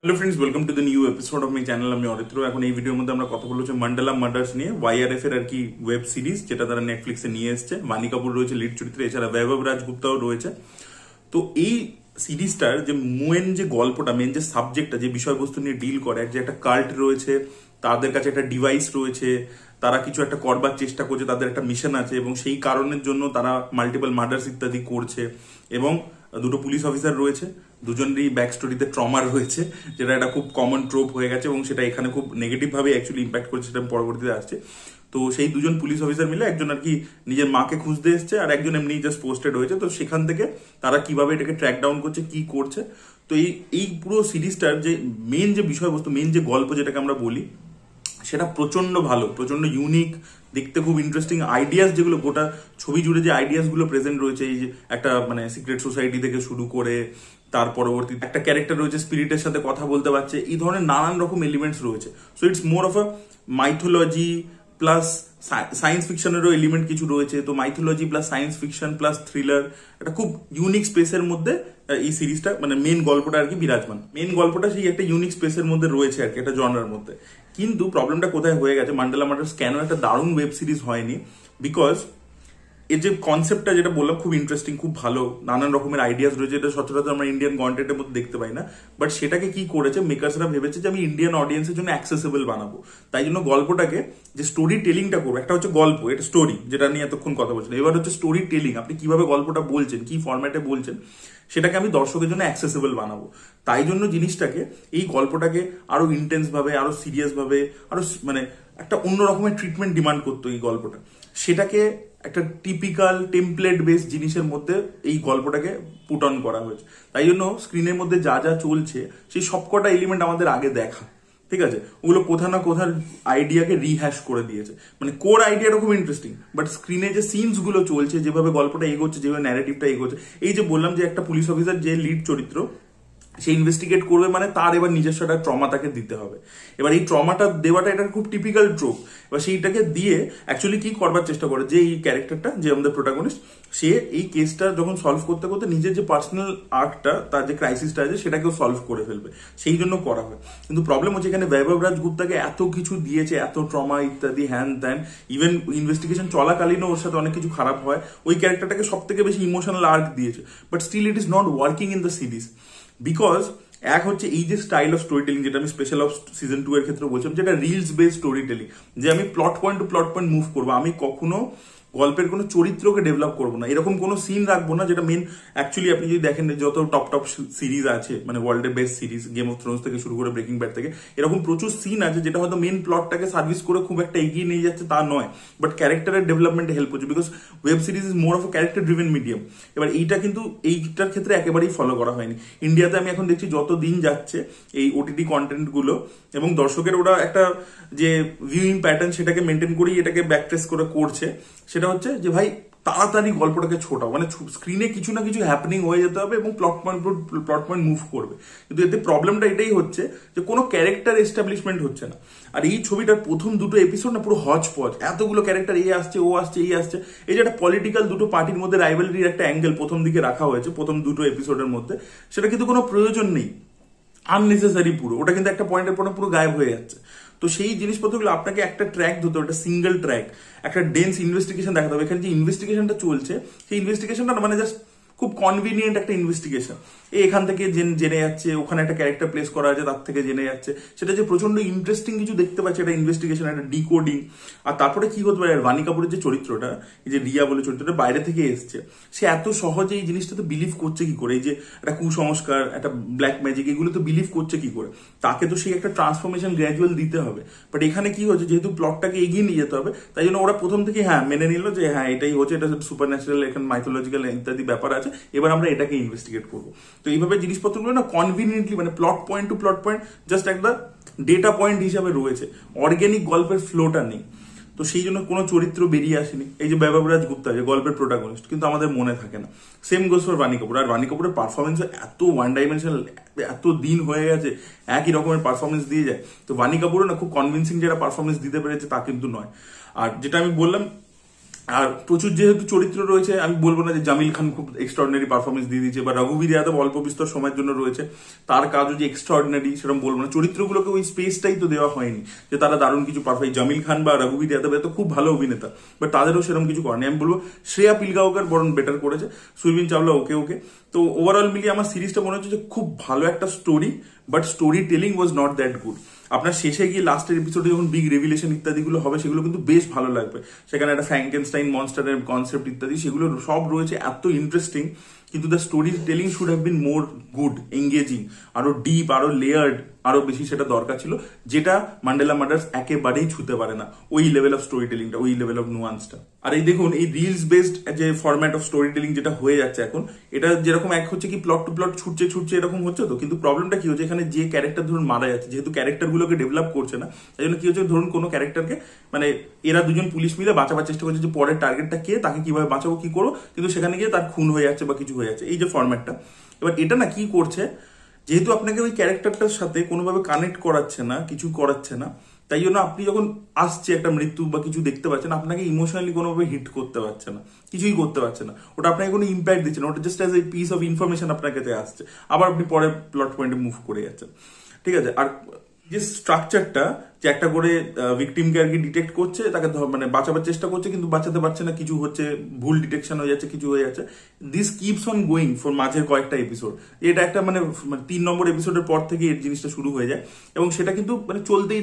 Hello friends, welcome to the new episode of my channel. আমি অরিত্র। এখন এই ভিডিওর মধ্যে আমরা কথা বলছি মান্ডালা মার্ডার্স নিয়ে, ওয়াইআরএফ এর আর কি ওয়েব সিরিজ, যেটা তারা নেটফ্লিক্সে নিয়ে এসছে। বানি কাপুর রয়েছে লিড চরিত্রে, এছাড়া বৈভব রাজগুপ্তাও রয়েছে। তো এই সিরিজটার যে মেন যে গল্পটা, মেন যে সাবজেক্টটা, যে বিষয়বস্তু নিয়ে ডিল করে, যে একটা কাল্ট রয়েছে, তাদের কাছে একটা ডিভাইস রয়েছে, তারা কিছু একটা করবার চেষ্টা করছে, তাদের একটা মিশন আছে এবং সেই কারণের জন্য তারা মাল্টিপল মার্ডার্স ইত্যাদি করছে। এবং দুটো পুলিশ অফিসার রয়েছে, দুজনেরই ব্যাক স্টোরিতে ট্রমা রয়েছে, যেটা একটা খুব কমন ট্রোপ হয়ে গেছে এবং সেটা এখানে খুব নেগেটিভ ভাবে অ্যাকচুয়ালি ইম্প্যাক্ট করছে, সেটা পরবর্তীতে আসছে। তো সেই দুজন পুলিশ অফিসার মিলে একজন আর কি নিজের মাকে খুঁজতে এসছে, আর একজন এমনি জাস্ট পোস্টেড হয়েছে। তো সেখান থেকে তারা কিভাবে এটাকে ট্র্যাক ডাউন করছে, কি করছে। তো এই পুরো সিরিজটার যে মেন যে বিষয়বস্তু, মেন যে গল্প যেটাকে আমরা বলি, সেটা প্রচন্ড ভালো, প্রচন্ড ইউনিক, দেখতে খুব ইন্টারেস্টিং। আইডিয়াস যেগুলো গোটা ছবি জুড়ে যে আইডিয়াস গুলো প্রেজেন্ট রয়েছে, এই যে একটা মানে সিক্রেট সোসাইটি থেকে শুরু করে তার পরবর্তী একটা ক্যারেক্টার রয়েছে স্পিরিটের সাথে কথা বলতে পারছে, এই ধরনের নানান রকম এলিমেন্টস রয়েছে। So it's more of a mythology plus science ফিকশনেরও এলিমেন্ট কিছু রয়েছে। তো mythology plus science fiction plus thriller, একটা খুব ইউনিক স্পেসের মধ্যে এই সিরিজটা, মানে মেন গল্পটা আর কি বিরাজমান। মেন গল্পটা সেই একটা ইউনিক স্পেসের মধ্যে রয়েছে আর কি, একটা জনরার মধ্যে। কিন্তু প্রবলেমটা কোথায় হয়ে গেছে, মান্ডালা মার্ডার্স কেন একটা দারুণ ওয়েব সিরিজ হয়নি? বিকজ এর যে কনসেপ্টটা, যেটা বললাম, খুব ইন্টারেস্টিং, খুব ভালো, নানান রকমের আইডিয়াস রয়েছে, এটা সচরাচর আমরা ইন্ডিয়ান কন্টেন্টের মধ্যে দেখতে পাই না। বাট সেটাকে কি করেছে মেকার্সরা, ভেবেছে যে আমি ইন্ডিয়ান অডিয়েন্সের জন্য অ্যাক্সেসিবল বানাবো। তাই জন্য গল্পটাকে যে স্টোরি টেলিংটা করবো, একটা হচ্ছে গল্প, এটা স্টোরি, যেটা নিয়ে এতক্ষণ কথা বলছিলাম। এবার হচ্ছে স্টোরি টেলিং, আপনি কিভাবে গল্পটা বলছেন, কি ফরম্যাটে বলছেন, সেটাকে আমি দর্শকের জন্য অ্যাক্সেসিবল বানাবো। তাই জন্য জিনিসটাকে, এই গল্পটাকে আরো ইন্টেন্স ভাবে, আরো সিরিয়াস ভাবে, আরো মানে একটা অন্য রকমের ট্রিটমেন্ট ডিমান্ড করতো এই গল্পটা। সেটাকে একটা টিপিক্যাল টেমপ্লেট বেস জিনিসের মধ্যে এই গল্পটাকে পুট অন করা হয়েছে। তাই জন্য স্ক্রিনের মধ্যে যা যা চলছে, সেই সবকটা এলিমেন্ট আমাদের আগে দেখা, ঠিক আছে? ওগুলো কোথা না কোথার আইডিয়াকে রিহ্যাশ করে দিয়েছে। মানে কোর আইডিয়াটা খুব ইন্টারেস্টিং, বাট স্ক্রিনে যে সিনস গুলো চলছে, যেভাবে গল্পটা এগোচ্ছে, যেভাবে ন্যারেটিভটা এগোচ্ছে, এই যে বললাম যে একটা পুলিশ অফিসার যে লিড চরিত্র, সে ইনভেস্টিগেট করবে, মানে তার এবার নিজস্ব একটা ট্রমা তাকে দিতে হবে। এবার এই ট্রমাটা দেওয়াটা এটা খুব টিপিক্যাল ট্রোপ। এবার সেইটাকে দিয়ে অ্যাকচুয়ালি কি করবার চেষ্টা করে, যে এই ক্যারেক্টারটা, যে আমাদের প্রোটাগনিস্ট, সে এই কেসটা যখন সলভ করতে করতে নিজের যে পার্সোনাল আর্কটা, তার যে ক্রাইসিসটা আছে, সেটাকেও সলভ করে ফেলবে, সেই জন্য করা হয়। কিন্তু প্রবলেম হচ্ছে এখানে বৈভব রাজগুপ্তাকে এত কিছু দিয়েছে, এত ট্রমা ইত্যাদি, হ্যান ত্যান, ইভেন ইনভেস্টিগেশন চলাকালীনও ওর সাথে অনেক কিছু খারাপ হয়। ওই ক্যারেক্টারটাকে সব থেকে বেশি ইমোশনাল আর্ক দিয়েছে, but still it is not working in the series. Because এক হচ্ছে এই যে স্টাইল অফ স্টোরি টেলিং, যেটা আমি স্পেশাল অফ সিজন 2 এর ক্ষেত্রে বলছিলাম, যেটা রিলস বেসড স্টোরি টেলিং, যে আমি plot point to plot point move করবো, আমি কখনো গল্পের কোনো চরিত্রকে ডেভেলপ করবো না, এরকম কোনো সিন রাখবো না, যেটা মেন অ্যাকচুয়ালি আপনি যদি দেখেন যত টপ টপ সিরিজ আছে, মানে ওয়ার্ল্ডের best series, game of Thrones থেকে শুরু করে ব্রেকিং ব্যাড থেকে, এরকম প্রচুর সিন আছে যেটা হয়তো মেন প্লটটাকে সার্ভিস করে খুব একটা এগিয়ে নিয়ে যাচ্ছে তা নয়, বাট ক্যারেক্টারের ডেভেলপমেন্টে হেল্প করছে। Because web series is more of a character driven medium. এবার এইটা কিন্তু এইটার ক্ষেত্রে একেবারেই ফলো করা হয়নি ইন্ডিয়াতে। আমি এখন দেখছি যত দিন যাচ্ছে এই ওটিটি কন্টেন্ট গুলো, এবং দর্শকের ওরা একটা যে ভিউইং প্যাটার্ন, সেটাকে মেনটেন করেই এটাকে ব্যাকট্রেস করে করছে। সেটা হচ্ছে যে ভাই তাড়াতাড়ি গল্পটাকে ছোটাও, মানে স্ক্রিনে কিছু না কিছু হ্যাপেনিং হয়ে যেতে হবে এবং প্লট পয়েন্ট মুভ করবে। কিন্তু এতে প্রবলেমটা এটাই হচ্ছে যে কোনো ক্যারেক্টার এস্টাবলিশমেন্ট হচ্ছে না। আর এই ছবিটার প্রথম দুটো এপিসোড না পুরো হজপজ, এতগুলো ক্যারেক্টার, এই আসছে, ও আসছে, এই আসছে। এই যে একটা পলিটিক্যাল দুটো পার্টির মধ্যে রাইভালরির একটা অ্যাঙ্গেল প্রথম দিকে রাখা হয়েছে প্রথম দুটো এপিসোডের মধ্যে, সেটা কিন্তু কোনো প্রয়োজন নেই, আননেসেসারি পুরো। ওটা কিন্তু একটা পয়েন্টের পর পুরো গায়েব হয়ে যাচ্ছে। তো সেই জিনিসপত্রগুলো আপনাকে একটা ট্র্যাক ধরতে হবে, একটা সিঙ্গেল ট্র্যাক, একটা ডেন্স ইনভেস্টিগেশন দেখাতে হবে। এখানে যে ইনভেস্টিগেশনটা চলছে, সেই ইনভেস্টিগেশনটা মানে জাস্ট খুব কনভিনিয়েন্ট একটা ইনভেস্টিগেশন। এখান থেকে জেনে যাচ্ছে, ওখানে একটা ক্যারেক্টার প্লেস করা আছে, তার থেকে জেনে যাচ্ছে। সেটা যে প্রচন্ড ইন্টারেস্টিং কিছু দেখতে পাচ্ছে, একটা ইনভেস্টিগেশন, একটা ডিকোডিং। আর তারপরে কি হতে পারে, বানি কাপুরের যে চরিত্রটা, এই যে রিয়া বলে চরিত্রটা বাইরে থেকে এসছে, সে এত সহজে এই জিনিসটাতে বিলিভ করছে কি করে, এই যে একটা কুসংস্কার, একটা ব্ল্যাক ম্যাজিক, এগুলো তো বিলিভ করছে কি করে? তাকে তো সেই একটা ট্রান্সফরমেশন গ্র্যাজুয়াল দিতে হবে। বাট এখানে কি হচ্ছে, যেহেতু প্লটটাকে এগিয়ে নিয়ে যেতে হবে, তাই জন্য ওরা প্রথম থেকে হ্যাঁ মেনে নিল যে হ্যাঁ এটাই হচ্ছে, এটা সুপার ন্যাচারাল, এখানে মাইথোলজিক্যাল ইত্যাদি ব্যাপার আছে, এবার আমরা এটাকে ইনভেস্টিগেট করবো। তো এইভাবে জিনিসপত্রগুলো না কনভিনিয়েন্টলি, মানে plot point to plot point just একটা ডেটা পয়েন্ট হিসাবে রয়েছে, অর্গ্যানিক গল্পের ফ্লোটা নেই। তো সেই জন্য কোনো চরিত্র বেরিয়ে আসেনি। এই যে বৈভব রাজগুপ্তা, যে গল্পের প্রোটাগনিস্ট, কিন্তু আমাদের মনে থাকে না। সেম গোস ফর বানি কাপুর। আর বানি কাপুরের পারফরমেন্স এত ওয়ান ডাইমেনশনাল, এত দিন হয়ে গেছে একই রকমের পারফরমেন্স দিয়ে যায়। তো বানি কাপুরও না খুব কনভিন্সিং যেটা পারফরমেন্স দিতে পেরেছে তা কিন্তু নয়। আর যেটা আমি বললাম, আর প্রচুর যেহেতু চরিত্র রয়েছে, আমি বলবো না যে জামিল খান খুব এক্সট্রাঅর্ডিনারি পারফরমেন্স দিয়ে দিয়েছে, বা রঘুবীর যাদব অল্প বিস্তর সময়ের জন্য রয়েছে, তার কাজও যে এক্সট্রাঅর্ডিনারি সেরকম বলবো না। চরিত্রগুলোকে ওই স্পেসটাই তো দেওয়া হয়নি যে তারা দারুণ কিছু পারফেক্ট। জামিল খান বা রঘুবীর যাদব এত খুব ভালো অভিনেতা, বাট তাদেরও সেরকম কিছু করেনি। আমি বলবো শ্রেয়া পিলগাঁওকর বরং বেটার করেছে, সুইবিন চাওলা ওকে ওকে। তো ওভারঅল মিলিয়ে আমার সিরিজটা মনে হচ্ছে যে খুব ভালো একটা story, but story telling was not that good. আপনার শেষে গিয়ে লাস্টের এপিসোডে যখন বিগ রেভিলেশন ইত্যাদিগুলো হবে, সেগুলো কিন্তু বেশ ভালো লাগবে। সেখানে একটা ফ্র্যাঙ্কেনস্টাইন মনস্টারের কনসেপ্ট ইত্যাদি সেগুলো সব রয়েছে, এত ইন্টারেস্টিং। কিন্তু the story telling should have been more good, engaging, আরো ডিপ, আরো লেয়ার্ড, আরো বেশি সেটা দরকার ছিল, যেটা ম্যান্ডেলা মার্ডার্স একেবারেই ছুতে পারে না, ওই লেভেল অফ স্টোরি টেলিংটা, ওই লেভেল অফ নুয়ান্সটা। আর এই দেখুন, এই রিলস বেসড যে ফরম্যাট অফ স্টোরি টেলিং যেটা হয়ে যাচ্ছে এখন, এটা যেরকম এক হচ্ছে কি প্লট টু প্লট ছুটছে ছুটছে এরকম হচ্ছে তো, কিন্তু প্রবলেমটা কি হচ্ছে, এখানে যে ক্যারেক্টার ধরুন মারা যাচ্ছে, যেহেতু ক্যারেক্টার গুলোকে ডেভেলপ করছে না, তাই জন্য কি হচ্ছে, ধরুন কোনো ক্যারেক্টারকে মানে এরা দুজন পুলিশ মিলে বাঁচাবার চেষ্টা করছে যে পরের টার্গেটটা কে, তাকে কিভাবে বাঁচাবো কি করো, কিন্তু সেখানে গিয়ে তার খুন হয়ে যাচ্ছে বা কিছু হয়ে যাচ্ছে, এই যে ফরম্যাটটা। এবার এটা না কি করছে, যেহেতু আপনাকে ওই ক্যারেক্টারটার সাথে কোনোভাবে কানেক্ট করাচ্ছে না, কিছু করাচ্ছে না, তাই জন্য আপনি যখন আসছে একটা মৃত্যু বা কিছু দেখতে পাচ্ছেন, আপনাকে ইমোশনালি কোনোভাবে হিট করতে পারছে না, কিছুই করতে পারছে না, ওটা আপনাকে কোনো ইম্প্যাক্ট দিচ্ছে না, ওটা just as a piece of information আপনার কাছে আসছে, আবার আপনি পরে প্লট পয়েন্টে মুভ করে যাচ্ছেন। ঠিক আছে। আর যে স্ট্রাকচারটা, যে একটা করে ভিকটিমকে আর কি ডিটেক্ট করছে, তাকে মানে বাঁচাবার চেষ্টা করছে, কিন্তু বাঁচাতে পারছে না, কিছু হচ্ছে, ভুল ডিটেকশন হয়ে যাচ্ছে, কিছু হয়ে যাচ্ছে, this keeps on going for মাঝের কয়েকটা এপিসোড। এটা একটা মানে 3 নম্বর এপিসোডের পর থেকে এই জিনিসটা শুরু হয়ে যায়, এবং সেটা কিন্তু মানে চলতেই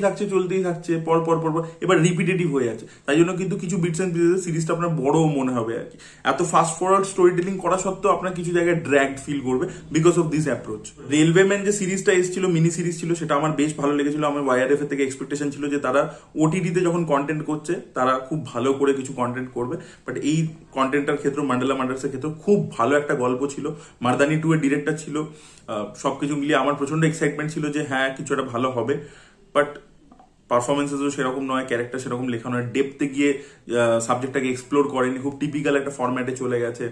থাকছে পর পর পর পর, এবার রিপিটেটিভ হয়ে যাচ্ছে। তাই জন্য কিন্তু কিছু বিটস এন্ড পিসেস সিরিজটা আপনার বড় মনে হবে আর কি। এত ফাস্ট ফরওয়ার্ড স্টোরি টেলিং করা সত্ত্বেও আপনার কিছু জায়গায় ড্র্যাগড ফিল করবে বিকজ অফ দিস অ্যাপ্রোচ। রেলওয়েম্যান যে সিরিজটা এসেছিল, মিনি সিরিজ ছিল, সেটা আমার বেশ ভালো লেগেছিল। আমার ওয়াইআরএফ এর থেকে এক্সপেকটেশন ছিল যে তারা ওটিটিতে যখন কন্টেন্ট করছে, তারা খুব ভালো করে কিছু কন্টেন্ট করবে, বাট এই কন্টেন্টটার ক্ষেত্রে, ম্যান্ডেলা মার্ডার্সের ক্ষেত্রে খুব ভালো একটা গল্প ছিল। মারদানি 2 এর ডিরেক্টর ছিল, সবকিছু মিলিয়ে আমার প্রচন্ড এক্সাইটমেন্ট ছিল যে হ্যাঁ কিছু একটা ভালো হবে, বাট পারফরমেন্সেসও সেরকম নয়, ক্যারেক্টার সেরকম লেখা নয়, ডেপথে গিয়ে সাবজেক্টটাকে এক্সপ্লোর করেনি, খুব টিপিক্যাল একটা ফরম্যাটে চলে গেছে,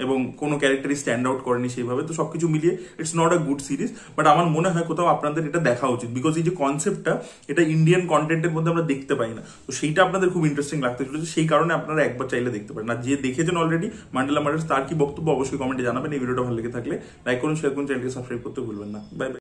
এবং কোনো ক্যারেক্টারই স্ট্যান্ড আউট করেনি সেইভাবে। তো সবকিছু মিলিয়ে it's not a good series, but আমার মনে হয় কোথাও আপনাদের এটা দেখা উচিত, বিকজ এই যে কনসেপ্টটা, এটা ইন্ডিয়ান কন্টেন্টের মধ্যে আমরা দেখতে পাই না, তো সেইটা আপনাদের খুব ইন্টারেস্টিং লাগতে চলেছে, সেই কারণে আপনারা একবার চাইলে দেখতে পারেন। আর যে দেখেছেন অলরেডি ম্যান্ডেলা মার্ডার্স, তার কি বক্তব্য অবশ্যই কমেন্টে জানাবেন। এই ভিডিওটা ভালো লেগে থাকলে লাইক করুন, শেয়ার করুন, চ্যানেলকে সাবস্ক্রাইব করতে ভুলবেন না। Bye bye.